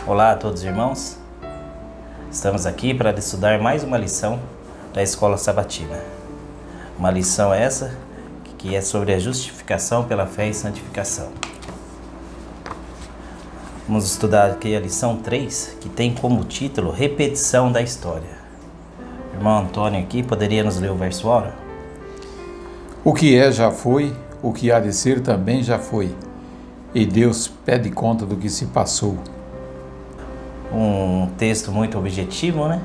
Olá a todos, irmãos. Estamos aqui para estudar mais uma lição da Escola Sabatina. Uma lição essa que é sobre a justificação pela fé e santificação. Vamos estudar aqui a lição 3, que tem como título Repetição da História. O irmão Antônio aqui poderia nos ler o verso ora? O que é já foi, o que há de ser também já foi, e Deus pede conta do que se passou. Um texto muito objetivo, né?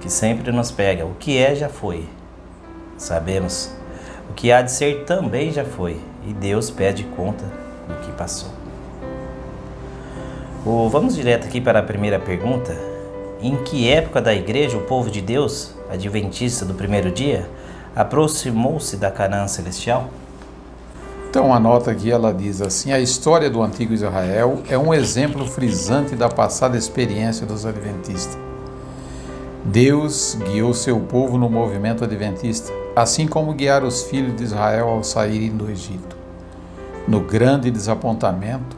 Que sempre nos pega. O que é já foi. Sabemos. O que há de ser também já foi, e Deus pede conta do que passou. Vamos direto aqui para a primeira pergunta. Em que época da igreja o povo de Deus, adventista do primeiro dia, aproximou-se da Canaã celestial? Então a nota aqui ela diz assim: a história do antigo Israel é um exemplo frisante da passada experiência dos adventistas. Deus guiou seu povo no movimento adventista, assim como guiara os filhos de Israel ao saírem do Egito. No grande desapontamento,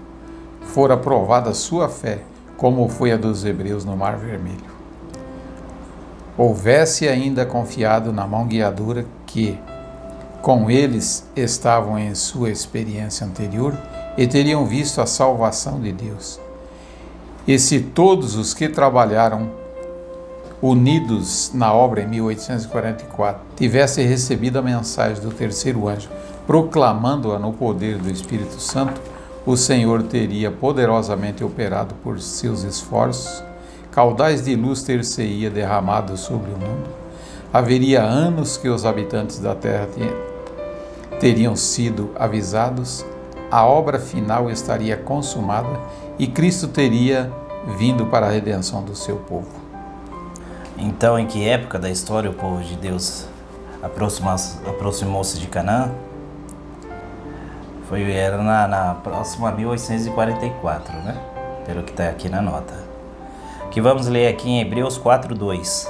fora provada sua fé, como foi a dos hebreus no Mar Vermelho. Houvesse ainda confiado na mão guiadora que, com eles, estavam em sua experiência anterior e teriam visto a salvação de Deus. E se todos os que trabalharam unidos na obra em 1844 tivessem recebido a mensagem do terceiro anjo, proclamando-a no poder do Espírito Santo, o Senhor teria poderosamente operado por seus esforços, caudais de luz ter-se-ia derramado sobre o mundo, haveria anos que os habitantes da terra teriam sido avisados, a obra final estaria consumada e Cristo teria vindo para a redenção do seu povo. Então, em que época da história o povo de Deus aproximou-se de Canaã? Era na próxima 1844, né? Pelo que está aqui na nota. Que vamos ler aqui em Hebreus 4:2.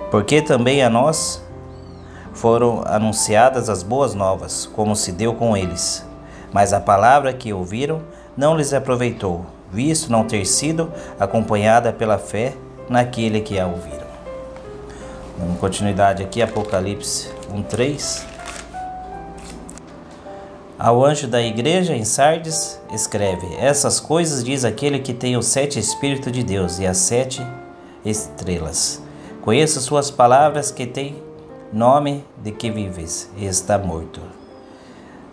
Porque também a nós foram anunciadas as boas novas, como se deu com eles. Mas a palavra que ouviram não lhes aproveitou, visto não ter sido acompanhada pela fé naquele que a ouviram. Dando continuidade aqui, Apocalipse 1:3. Ao anjo da igreja em Sardes, escreve: essas coisas diz aquele que tem os 7 Espíritos de Deus e as 7 estrelas. Conheço suas palavras, que tem nome de que vives e está morto.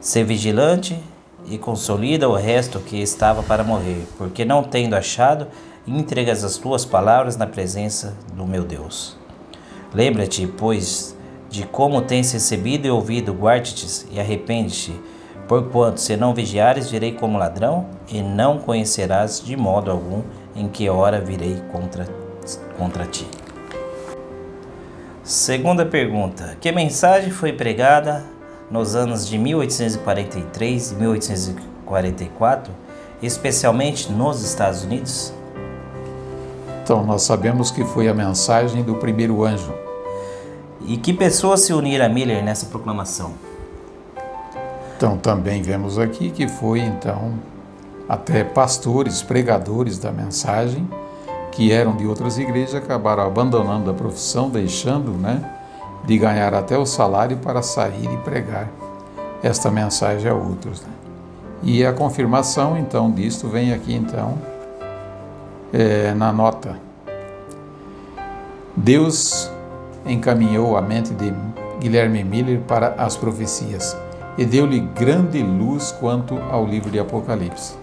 Sê vigilante e consolida o resto que estava para morrer, porque não tendo achado, entregas as tuas palavras na presença do meu Deus. Lembra-te, pois, de como tens recebido e ouvido, guarde-te e arrepende-te, porquanto, se não vigiares, virei como ladrão, e não conhecerás de modo algum em que hora virei contra ti. Segunda pergunta. Que mensagem foi pregada nos anos de 1843 e 1844, especialmente nos Estados Unidos? Então, nós sabemos que foi a mensagem do primeiro anjo. E que pessoas se uniram a Miller nessa proclamação? Então, também vemos aqui que foi, então, até pastores, pregadores da mensagem, que eram de outras igrejas, acabaram abandonando a profissão, deixando, de ganhar até o salário para sair e pregar esta mensagem a outros. E a confirmação, então, disto vem aqui, então, na nota. Deus encaminhou a mente de Guilherme Miller para as profecias e deu-lhe grande luz quanto ao livro de Apocalipse.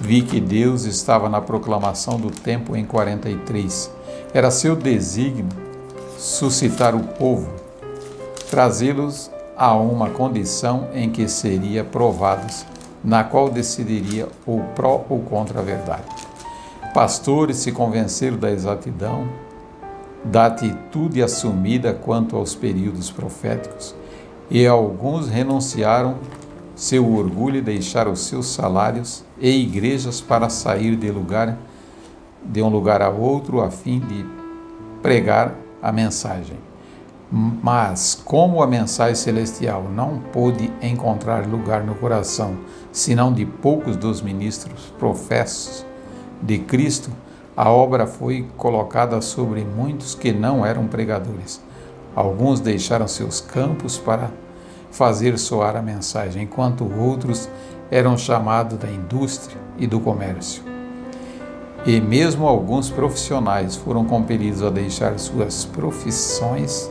Vi que Deus estava na proclamação do tempo em 43. Era seu desígnio suscitar o povo, trazê-los a uma condição em que seria provados, na qual decidiria ou pró ou contra a verdade. Pastores se convenceram da exatidão, da atitude assumida quanto aos períodos proféticos, e alguns renunciaram seu orgulho e deixaram os seus salários e igrejas para sair de um lugar a outro a fim de pregar a mensagem. Mas, como a mensagem celestial não pôde encontrar lugar no coração, senão de poucos dos ministros professos, de Cristo, a obra foi colocada sobre muitos que não eram pregadores. Alguns deixaram seus campos para fazer soar a mensagem, enquanto outros eram chamados da indústria e do comércio. E mesmo alguns profissionais foram compelidos a deixar suas profissões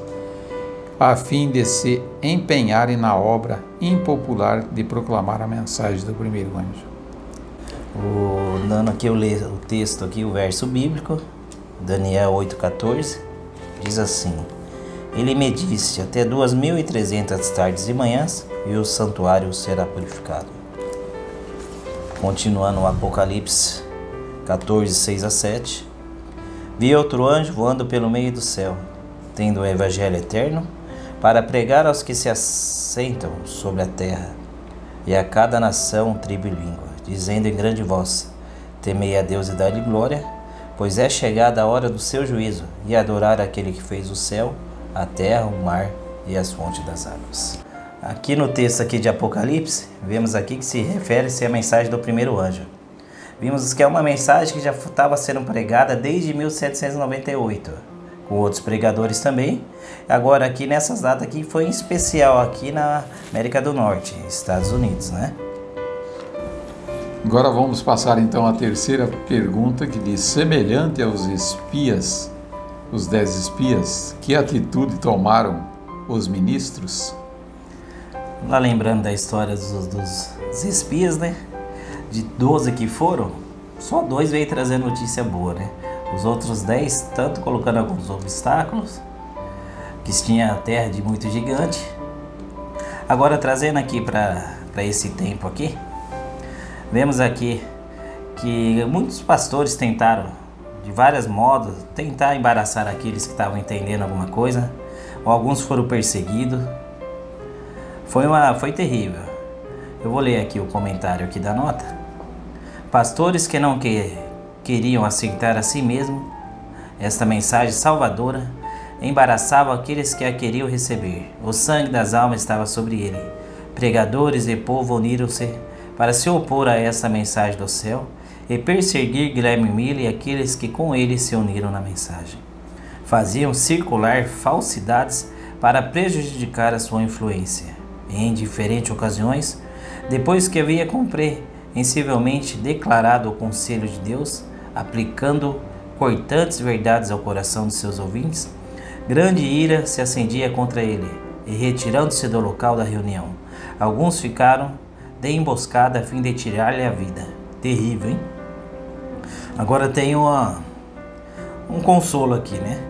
a fim de se empenharem na obra impopular de proclamar a mensagem do primeiro anjo. Dando aqui eu leio o texto aqui, o verso bíblico, Daniel 8,14, diz assim: Ele me disse, até 2.300 tardes e manhãs, e o santuário será purificado. Continuando o Apocalipse 14, 6 a 7. Vi outro anjo voando pelo meio do céu, tendo o evangelho eterno, para pregar aos que se assentam sobre a terra, e a cada nação, tribo e língua, dizendo em grande voz: Temei a Deus e dai-lhe glória, pois é chegada a hora do seu juízo, e adorar aquele que fez o céu, a terra, o mar e as fontes das águas. Aqui no texto aqui de Apocalipse, vemos aqui que se refere-se à mensagem do primeiro anjo. Vimos que é uma mensagem que já estava sendo pregada desde 1798, com outros pregadores também. Agora aqui nessas datas aqui foi em especial aqui na América do Norte, Estados Unidos, né? Agora vamos passar então à terceira pergunta, que diz: semelhante aos espias, os 10 espias, que atitude tomaram os ministros? Lá lembrando da história dos espias, né? De 12 que foram, só 2 veio trazer notícia boa, né? Os outros 10, tanto colocando alguns obstáculos, que tinha a terra de muito gigante. Agora trazendo aqui para esse tempo aqui, vemos aqui que muitos pastores tentaram, de vários modos, tentar embaraçar aqueles que estavam entendendo alguma coisa, ou alguns foram perseguidos. Foi terrível. Eu vou ler aqui o comentário aqui da nota. Pastores que não queriam aceitar a si mesmo esta mensagem salvadora embaraçavam aqueles que a queriam receber. O sangue das almas estava sobre ele. Pregadores e povo uniram-se para se opor a essa mensagem do céu e perseguir Guilherme Miller e aqueles que com ele se uniram na mensagem. Faziam circular falsidades para prejudicar a sua influência. Em diferentes ocasiões, depois que havia compreensivelmente declarado o conselho de Deus, aplicando cortantes verdades ao coração de seus ouvintes, grande ira se acendia contra ele, e retirando-se do local da reunião, alguns ficaram de emboscada a fim de tirar-lhe a vida. Terrível, hein? Agora tem um consolo aqui, né?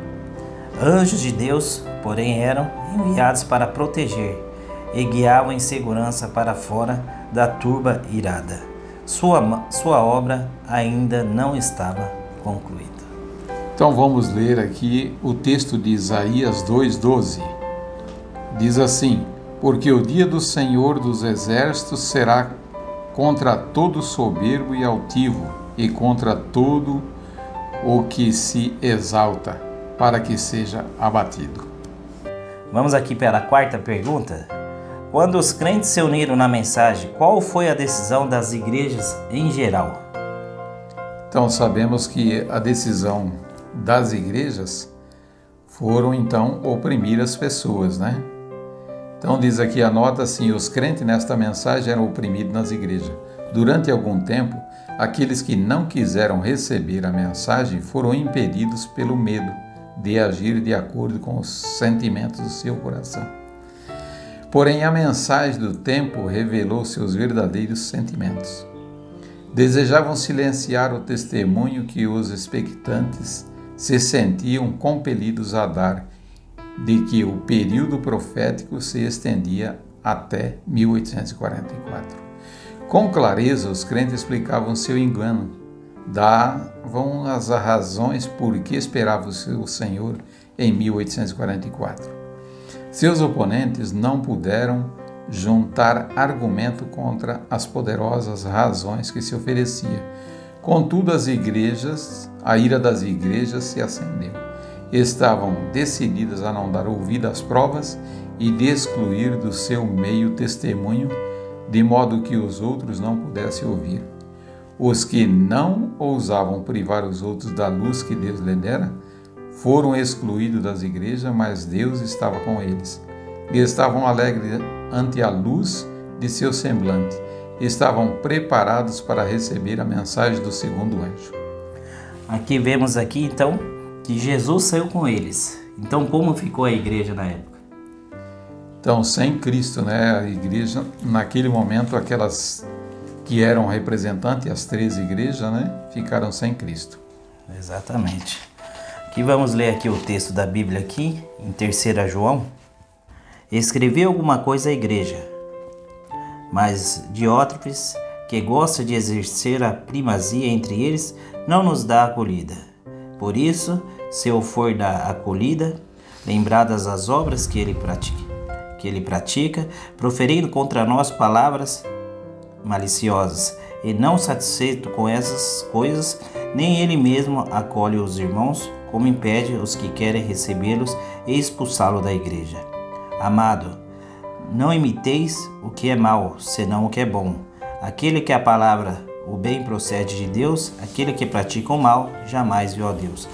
Anjos de Deus, porém, eram enviados para proteger e guiavam em segurança para fora da turba irada. Sua obra ainda não estava concluída. Então vamos ler aqui o texto de Isaías 2,12. Diz assim: porque o dia do Senhor dos Exércitos será contra todo soberbo e altivo, e contra todo o que se exalta, para que seja abatido. Vamos aqui para a quarta pergunta. Quando os crentes se uniram na mensagem, qual foi a decisão das igrejas em geral? Então sabemos que a decisão das igrejas foram então oprimir as pessoas, né? Então diz aqui a nota assim: os crentes nesta mensagem eram oprimidos nas igrejas. Durante algum tempo, aqueles que não quiseram receber a mensagem foram impedidos pelo medo de agir de acordo com os sentimentos do seu coração. Porém, a mensagem do tempo revelou seus verdadeiros sentimentos. Desejavam silenciar o testemunho que os expectantes se sentiam compelidos a dar, de que o período profético se estendia até 1844. Com clareza, os crentes explicavam seu engano, davam as razões por que esperavam o Senhor em 1844. Seus oponentes não puderam juntar argumento contra as poderosas razões que se oferecia. Contudo, a ira das igrejas se acendeu. Estavam decididas a não dar ouvido às provas e de excluir do seu meio testemunho, de modo que os outros não pudessem ouvir. Os que não ousavam privar os outros da luz que Deus lhe dera foram excluídos das igrejas, mas Deus estava com eles. E estavam alegres ante a luz de seu semblante. Estavam preparados para receber a mensagem do segundo anjo. Aqui vemos então que Jesus saiu com eles. Então como ficou a igreja na época? Então, sem Cristo, né, a igreja, naquele momento, aquelas que eram representantes, as 13 igrejas, né, ficaram sem Cristo. Exatamente. Aqui vamos ler aqui o texto da Bíblia aqui, em 3 João. Escrevi alguma coisa à igreja, mas Diótrefes, que gosta de exercer a primazia entre eles, não nos dá acolhida. Por isso, se eu for da acolhida, lembradas as obras que ele pratica, proferindo contra nós palavras maliciosas, e não satisfeito com essas coisas, nem ele mesmo acolhe os irmãos, como impede os que querem recebê-los e expulsá-lo da igreja. Amado, não imiteis o que é mau, senão o que é bom. Aquele que a palavra, o bem procede de Deus, aquele que pratica o mal, jamais viu a Deus.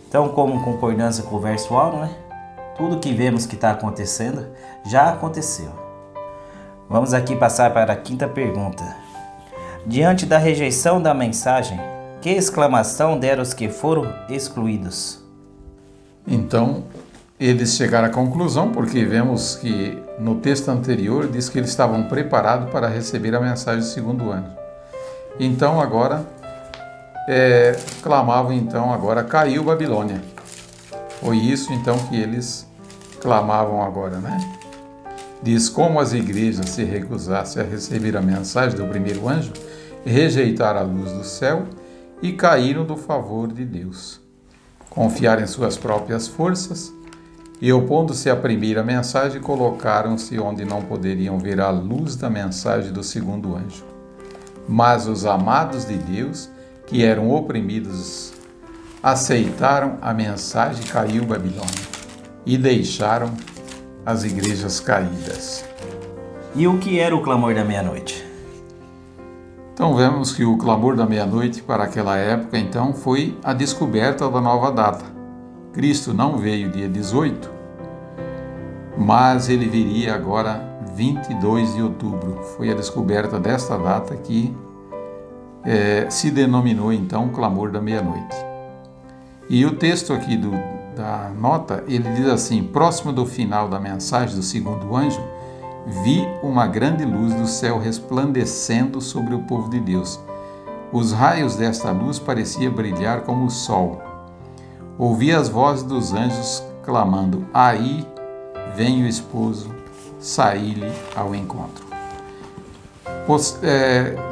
Então, como concordância com o verso áureo, né? Tudo que vemos que está acontecendo, já aconteceu. Vamos aqui passar para a 5ª pergunta. Diante da rejeição da mensagem, que exclamação deram os que foram excluídos? Então, eles chegaram à conclusão, porque vemos que no texto anterior diz que eles estavam preparados para receber a mensagem do segundo anjo. Então, agora, clamavam, então, agora caiu Babilônia. Foi isso, então, que eles clamavam agora, né? Diz, como as igrejas se recusassem a receber a mensagem do primeiro anjo, rejeitaram a luz do céu e caíram do favor de Deus. Confiaram em suas próprias forças e, opondo-se à primeira mensagem, colocaram-se onde não poderiam ver a luz da mensagem do segundo anjo. Mas os amados de Deus, que eram oprimidos, aceitaram a mensagem e caiu Babilônia, e deixaram as igrejas caídas. E o que era o clamor da meia-noite? Então vemos que o clamor da meia-noite para aquela época, então, foi a descoberta da nova data. Cristo não veio dia 18, mas ele viria agora 22 de outubro. Foi a descoberta desta data que se denominou, então, o clamor da meia-noite. E o texto aqui da nota, ele diz assim: próximo do final da mensagem do segundo anjo, vi uma grande luz do céu resplandecendo sobre o povo de Deus. Os raios desta luz pareciam brilhar como o sol. Ouvi as vozes dos anjos clamando: aí vem o esposo, saí-lhe ao encontro.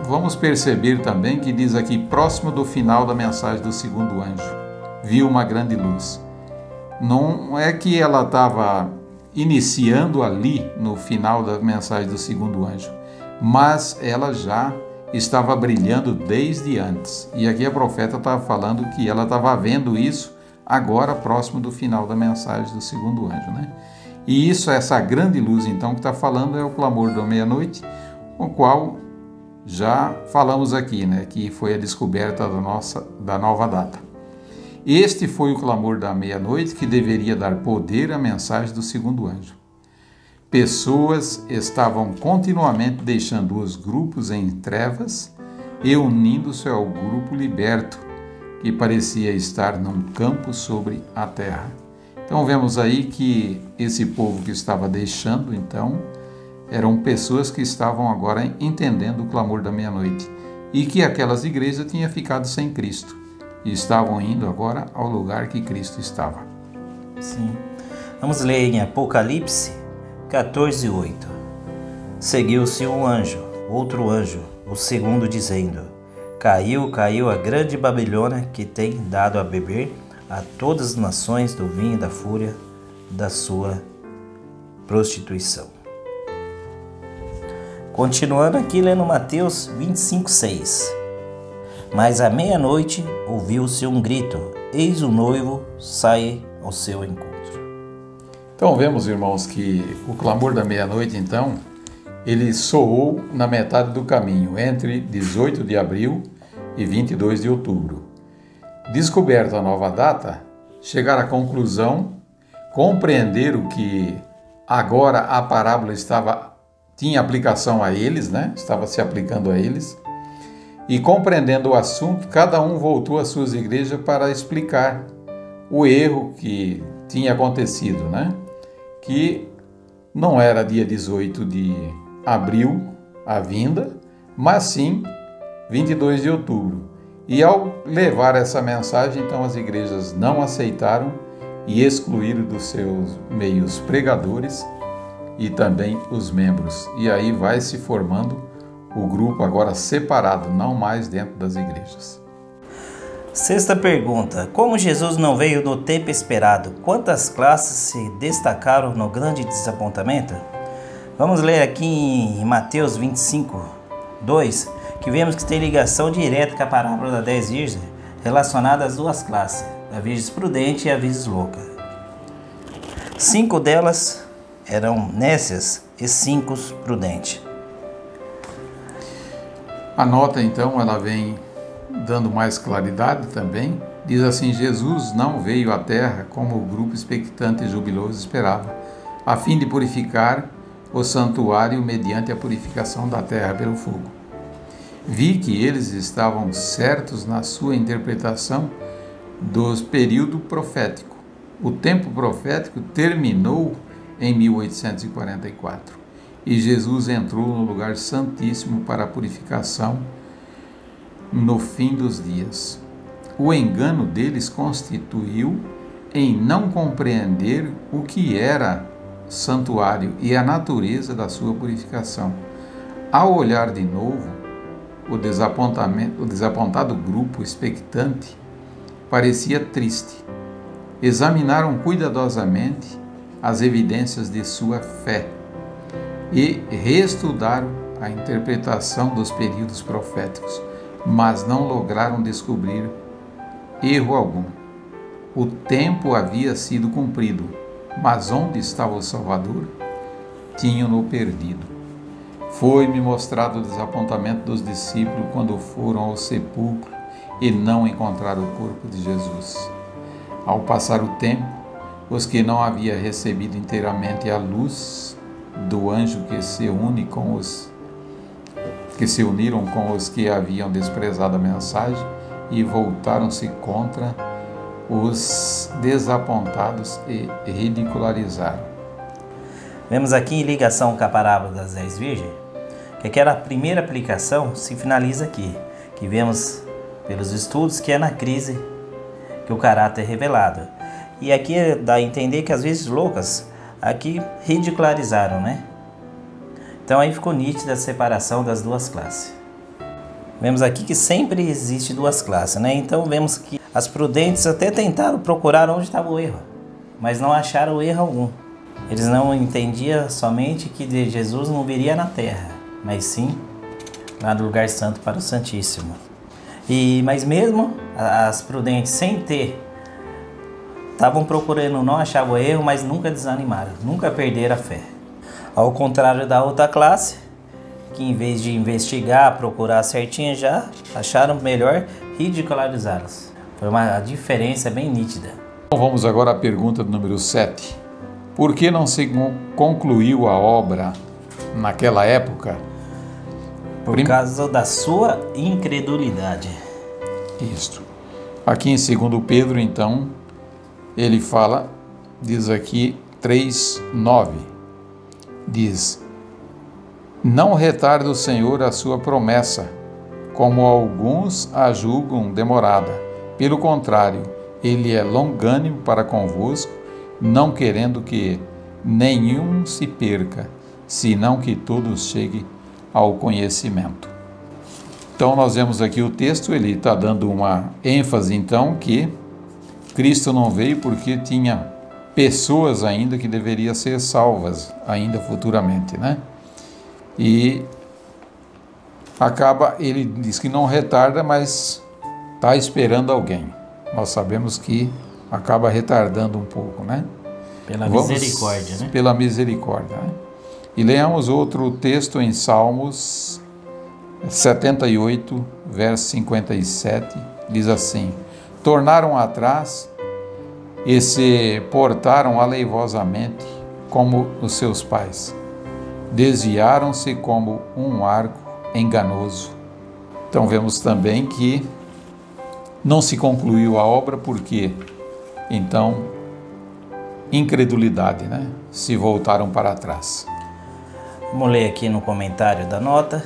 Vamos perceber também que diz aqui, próximo do final da mensagem do segundo anjo, viu uma grande luz. Não é que ela estava iniciando ali no final da mensagem do segundo anjo, mas ela já estava brilhando desde antes. E aqui a profeta estava falando que ela estava vendo isso agora próximo do final da mensagem do segundo anjo, né? E isso, essa grande luz então que está falando é o clamor da meia-noite, o qual já falamos aqui, né? Que foi a descoberta da nova data. Este foi o clamor da meia-noite que deveria dar poder à mensagem do segundo anjo. Pessoas estavam continuamente deixando os grupos em trevas e unindo-se ao grupo liberto, que parecia estar num campo sobre a terra. Então vemos aí que esse povo que estava deixando, então, eram pessoas que estavam agora entendendo o clamor da meia-noite e que aquelas igrejas tinham ficado sem Cristo. E estavam indo agora ao lugar que Cristo estava. Sim. Vamos ler em Apocalipse 14:8. Seguiu-se um anjo, outro anjo, o segundo, dizendo: Caiu a grande Babilônia, que tem dado a beber a todas as nações do vinho da fúria da sua prostituição. Continuando aqui lendo Mateus 25:6. Mas à meia-noite ouviu-se um grito: eis o noivo sai ao seu encontro. Então vemos, irmãos, que o clamor da meia-noite, então, ele soou na metade do caminho, entre 18 de abril e 22 de outubro. Descoberta a nova data, chegar à conclusão, compreender o que agora a parábola tinha aplicação a eles, né? Estava se aplicando a eles, e compreendendo o assunto, cada um voltou às suas igrejas para explicar o erro que tinha acontecido, né? Que não era dia 18 de abril a vinda, mas sim 22 de outubro. E ao levar essa mensagem, então as igrejas não aceitaram e excluíram dos seus meios pregadores e também os membros. E aí vai se formando o grupo agora separado, não mais dentro das igrejas. Sexta pergunta. Como Jesus não veio no tempo esperado, quantas classes se destacaram no grande desapontamento? Vamos ler aqui em Mateus 25, 2, que vemos que tem ligação direta com a parábola das 10 virgens, relacionada às duas classes, a virgem prudente e a virgem louca. 5 delas eram nécias e 5 prudentes. A nota, então, ela vem dando mais claridade também. Diz assim: Jesus não veio à terra como o grupo expectante e jubiloso esperava, a fim de purificar o santuário mediante a purificação da terra pelo fogo. Vi que eles estavam certos na sua interpretação do período profético. O tempo profético terminou em 1844 e Jesus entrou no lugar santíssimo para a purificação no fim dos dias. O engano deles constituiu em não compreender o que era santuário e a natureza da sua purificação. Ao olhar de novo, o desapontado grupo expectante parecia triste. Examinaram cuidadosamente as evidências de sua fé e reestudaram a interpretação dos períodos proféticos, mas não lograram descobrir erro algum. O tempo havia sido cumprido, mas onde estava o Salvador? Tinham-no perdido. Foi-me mostrado o desapontamento dos discípulos quando foram ao sepulcro e não encontraram o corpo de Jesus. Ao passar o tempo, os que não haviam recebido inteiramente a luz do anjo que se uniram com os que haviam desprezado a mensagem e voltaram-se contra os desapontados e ridicularizaram. Vemos aqui em ligação com a parábola das 10 virgens, que aquela primeira aplicação se finaliza aqui, que vemos pelos estudos que é na crise que o caráter é revelado. E aqui dá a entender que as virgens loucas aqui ridicularizaram, né? Então aí ficou nítida a separação das duas classes. Vemos aqui que sempre existe duas classes, né? Então vemos que as prudentes até tentaram procurar onde estava o erro, mas não acharam erro algum. Eles não entendiam somente que Jesus não viria na terra, mas sim lá do lugar santo para o Santíssimo. Mas mesmo as prudentes, sem ter, estavam procurando, não achavam erro, mas nunca desanimaram, nunca perderam a fé. Ao contrário da outra classe, que em vez de investigar, procurar certinho, já acharam melhor ridicularizá-los. Foi uma diferença bem nítida. Então vamos agora à pergunta número 7. Por que não se concluiu a obra naquela época? Por causa da sua incredulidade. Isto. Aqui em 2 Pedro, então, ele fala, diz aqui 3:9, diz: não retarda o Senhor a sua promessa, como alguns a julgam demorada. Pelo contrário, ele é longânimo para convosco, não querendo que nenhum se perca, senão que todos cheguem ao conhecimento. Então nós vemos aqui o texto, ele está dando uma ênfase então que Cristo não veio porque tinha pessoas ainda que deveriam ser salvas ainda futuramente, né? E ele diz que não retarda, mas está esperando alguém. Nós sabemos que acaba retardando um pouco, né? Pela misericórdia, né? Pela misericórdia, né? E leamos outro texto em Salmos 78, verso 57, diz assim: tornaram atrás e se portaram aleivosamente como os seus pais. Desviaram-se como um arco enganoso. Então vemos também que não se concluiu a obra porque, então, incredulidade, né? Se voltaram para trás. Vamos ler aqui no comentário da nota.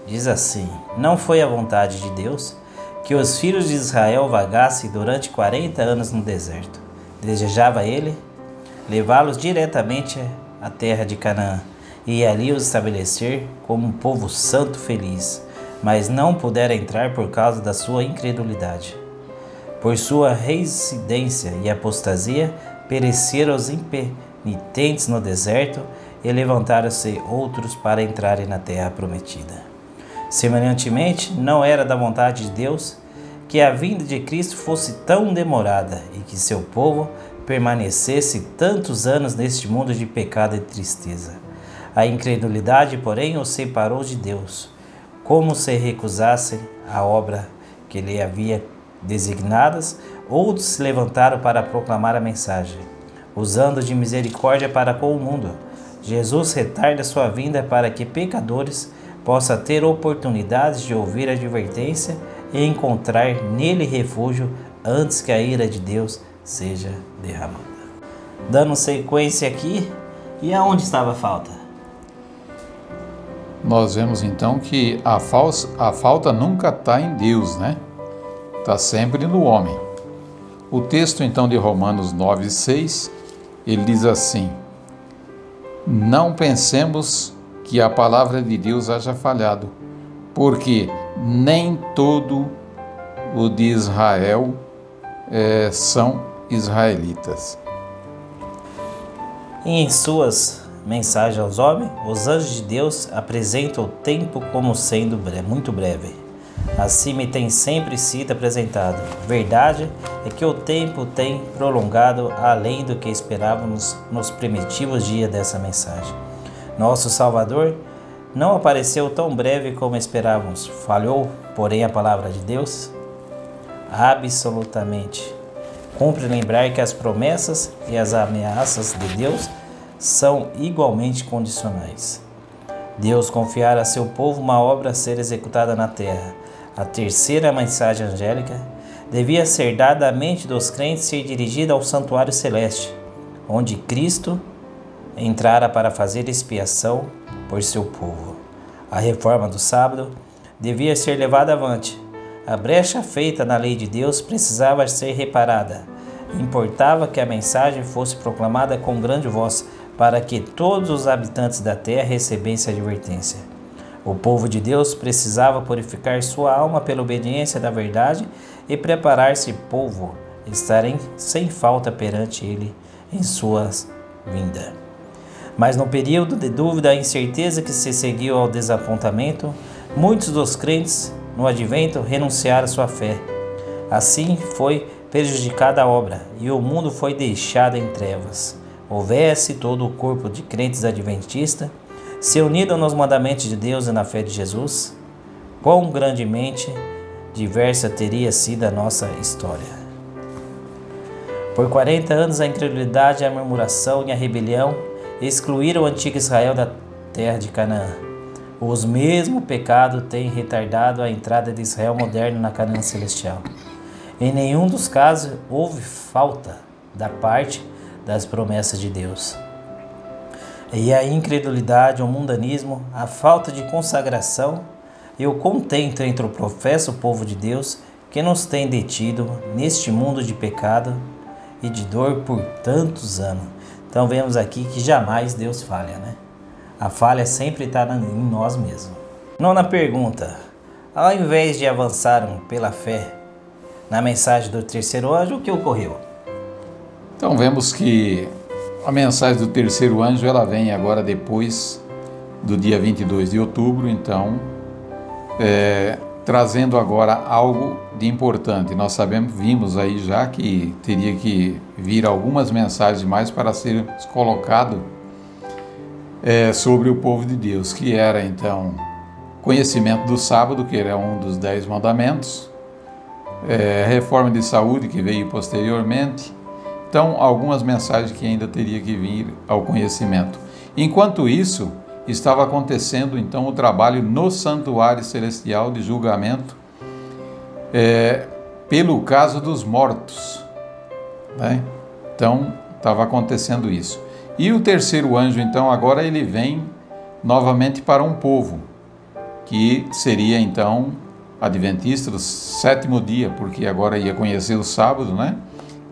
Diz assim: não foi a vontade de Deus que os filhos de Israel vagassem durante 40 anos no deserto. Desejava ele levá-los diretamente à terra de Canaã e ali os estabelecer como um povo santo feliz, mas não puderam entrar por causa da sua incredulidade. Por sua reincidência e apostasia, pereceram os impenitentes no deserto e levantaram-se outros para entrarem na terra prometida. Semelhantemente, não era da vontade de Deus que a vinda de Cristo fosse tão demorada e que seu povo permanecesse tantos anos neste mundo de pecado e tristeza. A incredulidade, porém, os separou de Deus, como se recusassem a obra que lhe havia designadas. Outros se levantaram para proclamar a mensagem, usando de misericórdia para com o mundo. Jesus retarda sua vinda para que pecadores possam ter oportunidades de ouvir a advertência e encontrar nele refúgio antes que a ira de Deus seja derramada. Dando sequência aqui, e aonde estava a falta? Nós vemos então que a falta nunca está em Deus, né? Está sempre no homem. O texto então de Romanos 9:6, ele diz assim: não pensemos que a palavra de Deus haja falhado, porque nem todo o de Israel são israelitas. Em suas mensagens aos homens, os anjos de Deus apresentam o tempo como sendo muito breve. Assim me tem sempre sido apresentado. Verdade é que o tempo tem prolongado além do que esperávamos nos primitivos dias dessa mensagem. Nosso Salvador não apareceu tão breve como esperávamos. Falhou, porém, a palavra de Deus? Absolutamente. Cumpre lembrar que as promessas e as ameaças de Deus são igualmente condicionais. Deus confiara a seu povo uma obra a ser executada na terra. A terceira mensagem angélica devia ser dada à mente dos crentes e dirigida ao santuário celeste, onde Cristo entrara para fazer expiação por seu povo. A reforma do sábado devia ser levada avante. A brecha feita na lei de Deus precisava ser reparada. Importava que a mensagem fosse proclamada com grande voz, para que todos os habitantes da terra recebessem a advertência. O povo de Deus precisava purificar sua alma pela obediência da verdade e preparar-se povo, estarem sem falta perante ele em sua vinda. Mas no período de dúvida e incerteza que se seguiu ao desapontamento, muitos dos crentes no advento renunciaram à sua fé. Assim foi prejudicada a obra e o mundo foi deixado em trevas. Houvesse todo o corpo de crentes adventistas se unido nos mandamentos de Deus e na fé de Jesus, quão grandemente diversa teria sido a nossa história. Por 40 anos a incredulidade, a murmuração e a rebelião excluíram o antigo Israel da terra de Canaã. Os mesmos pecados têm retardado a entrada de Israel moderno na Canaã celestial. Em nenhum dos casos houve falta da parte das promessas de Deus. E a incredulidade, o mundanismo, a falta de consagração e o contento entre o professo povo de Deus que nos tem detido neste mundo de pecado e de dor por tantos anos. Então vemos aqui que jamais Deus falha, né? A falha sempre está em nós mesmos. Nona pergunta: ao invés de avançarem pela fé na mensagem do terceiro anjo, o que ocorreu? Então vemos que a mensagem do terceiro anjo ela vem agora depois do dia 22 de outubro, então trazendo agora algo de importante. Nós vimos aí já que teria que vir algumas mensagens mais para ser colocado sobre o povo de Deus, que era então conhecimento do sábado, que era um dos 10 mandamentos, reforma de saúde, que veio posteriormente. Então, algumas mensagens que ainda teria que vir ao conhecimento. Enquanto isso, estava acontecendo então o trabalho no santuário celestial de julgamento pelo caso dos mortos, né? Então, estava acontecendo isso. E o terceiro anjo, então, agora ele vem novamente para um povo, que seria então adventista do 7º dia, porque agora ia conhecer o sábado, né?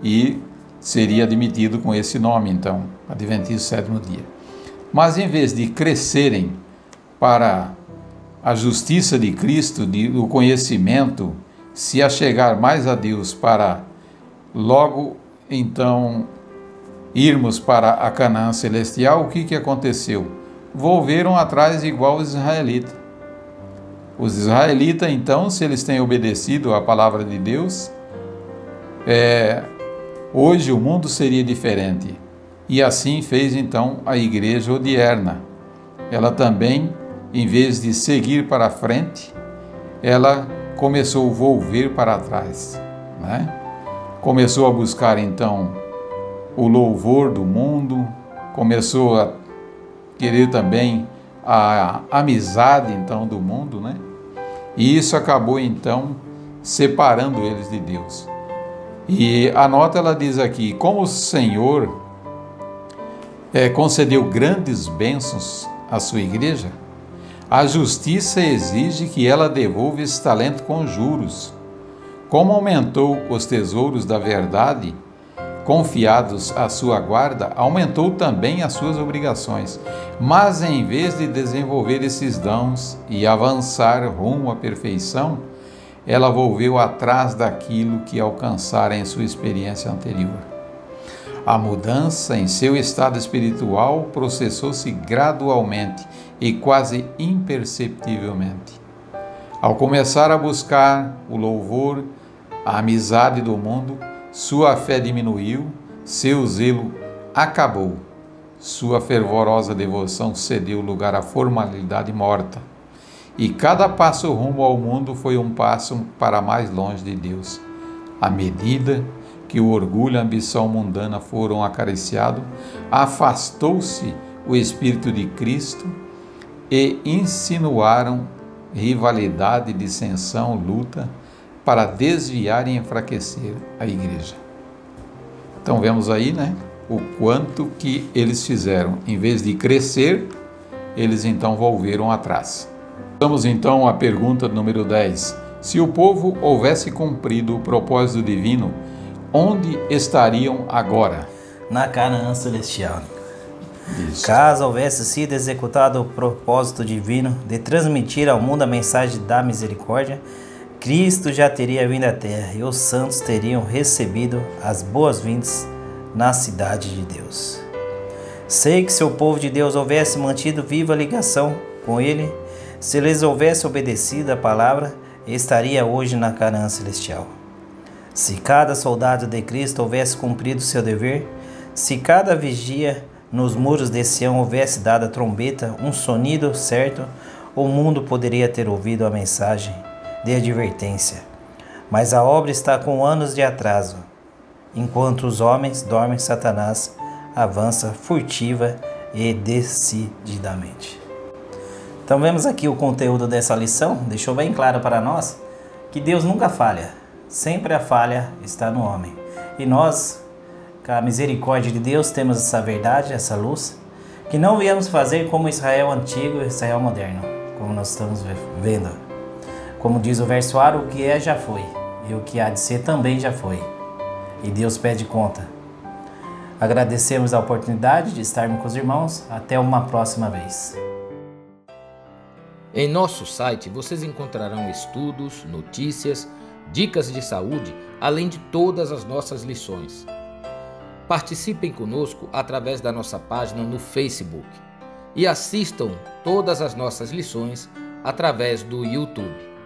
E seria admitido com esse nome, então, adventista do 7º dia. Mas em vez de crescerem para a justiça de Cristo, do conhecimento, se achegar mais a Deus para logo então irmos para a Canaã celestial, o que aconteceu? Volveram atrás igual os israelitas. Os israelitas, então, se eles têm obedecido à palavra de Deus, hoje o mundo seria diferente. E assim fez então a igreja odierna. Ela também, em vez de seguir para frente, ela começou a volver para trás, né? Começou a buscar então o louvor do mundo, começou a querer também a amizade então do mundo, né? E isso acabou então separando eles de Deus. E a nota ela diz aqui: como o Senhor concedeu grandes bênçãos à sua igreja, a justiça exige que ela devolva esse talento com juros. Como aumentou os tesouros da verdade confiados à sua guarda, aumentou também as suas obrigações. Mas em vez de desenvolver esses dons e avançar rumo à perfeição, ela volveu atrás daquilo que alcançara em sua experiência anterior. A mudança em seu estado espiritual processou-se gradualmente e quase imperceptivelmente. Ao começar a buscar o louvor, a amizade do mundo, sua fé diminuiu, seu zelo acabou, sua fervorosa devoção cedeu lugar à formalidade morta. E cada passo rumo ao mundo foi um passo para mais longe de Deus. À medida que o orgulho e a ambição mundana foram acariciados, afastou-se o Espírito de Cristo e insinuaram rivalidade, dissensão, luta, para desviar e enfraquecer a igreja. Então vemos aí, né, o quanto que eles fizeram. Em vez de crescer, eles então volveram atrás. Vamos então à pergunta número 10. Se o povo houvesse cumprido o propósito divino, onde estariam agora? Na Canaã celestial. Isso. Caso houvesse sido executado o propósito divino de transmitir ao mundo a mensagem da misericórdia, Cristo já teria vindo à terra e os santos teriam recebido as boas-vindas na cidade de Deus. Sei que se o povo de Deus houvesse mantido viva a ligação com Ele, se eles houvessem obedecido a palavra, estaria hoje na Canaã celestial. Se cada soldado de Cristo houvesse cumprido seu dever, se cada vigia nos muros de Sião houvesse dado a trombeta um sonido certo, o mundo poderia ter ouvido a mensagem de advertência. Mas a obra está com anos de atraso. Enquanto os homens dormem, Satanás avança furtiva e decididamente. Então vemos aqui o conteúdo dessa lição. Deixou bem claro para nós que Deus nunca falha. Sempre a falha está no homem. E nós, com a misericórdia de Deus, temos essa verdade, essa luz, que não viemos fazer como Israel antigo e Israel moderno, como nós estamos vendo. Como diz o verso A, o que é já foi, e o que há de ser também já foi. E Deus pede conta. Agradecemos a oportunidade de estarmos com os irmãos. Até uma próxima vez. Em nosso site vocês encontrarão estudos, notícias, dicas de saúde, além de todas as nossas lições. Participem conosco através da nossa página no Facebook e assistam todas as nossas lições através do YouTube.